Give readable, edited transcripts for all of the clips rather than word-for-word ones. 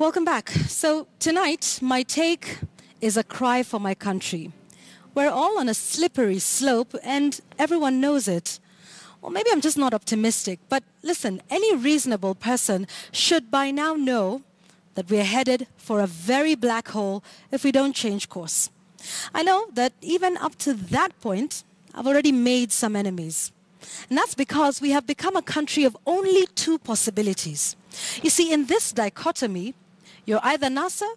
Welcome back. So tonight, my take is a cry for my country. We're all on a slippery slope and everyone knows it. Well, maybe I'm just not optimistic, but listen, any reasonable person should by now know that we're headed for a very black hole if we don't change course. I know that even up to that point, I've already made some enemies. And that's because we have become a country of only two possibilities. You see, in this dichotomy, you're either NASA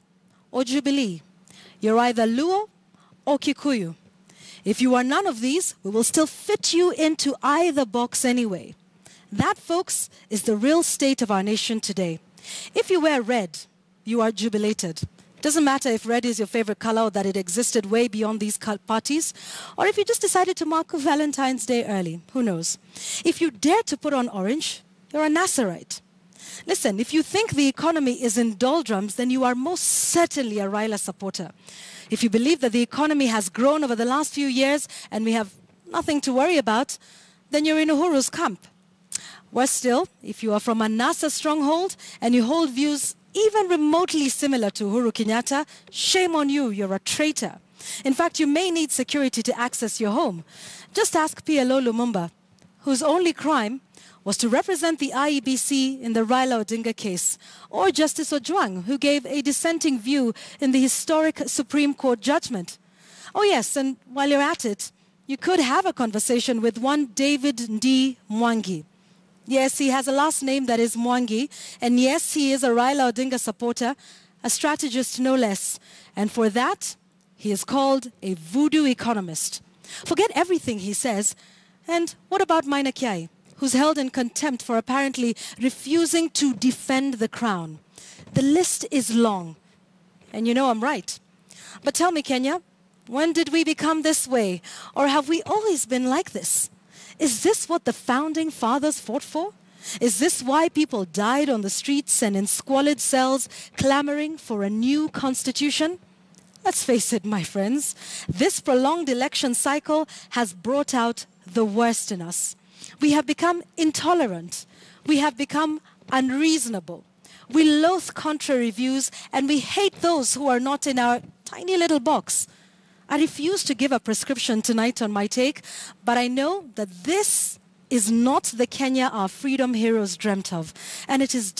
or Jubilee. You're either Luo or Kikuyu. If you are none of these, we will still fit you into either box anyway. That, folks, is the real state of our nation today. If you wear red, you are jubilated. Doesn't matter if red is your favorite color or that it existed way beyond these parties, or if you just decided to mark Valentine's Day early, who knows. If you dare to put on orange, you're a Nazarite. Listen, if you think the economy is in doldrums, then you are most certainly a Raila supporter. If you believe that the economy has grown over the last few years and we have nothing to worry about, then you're in Uhuru's camp. Worse still, if you are from a NASA stronghold and you hold views even remotely similar to Uhuru Kenyatta, shame on you, you're a traitor. In fact, you may need security to access your home. Just ask PLO Lumumba, whose only crime was to represent the IEBC in the Raila Odinga case, or Justice Ojwang, who gave a dissenting view in the historic Supreme Court judgment. Oh yes, and while you're at it, you could have a conversation with one David Ndi Mwangi. Yes, he has a last name that is Mwangi, and yes, he is a Raila Odinga supporter, a strategist no less. And for that, he is called a voodoo economist. Forget everything he says. And what about Maina Kiai, who's held in contempt for apparently refusing to defend the crown? The list is long, and you know I'm right. But tell me, Kenya, when did we become this way? Or have we always been like this? Is this what the founding fathers fought for? Is this why people died on the streets and in squalid cells clamoring for a new constitution? Let's face it, my friends, this prolonged election cycle has brought out the worst in us. We have become intolerant. We have become unreasonable. We loathe contrary views and we hate those who are not in our tiny little box. I refuse to give a prescription tonight on my take, but I know that this is not the Kenya our freedom heroes dreamt of, and it is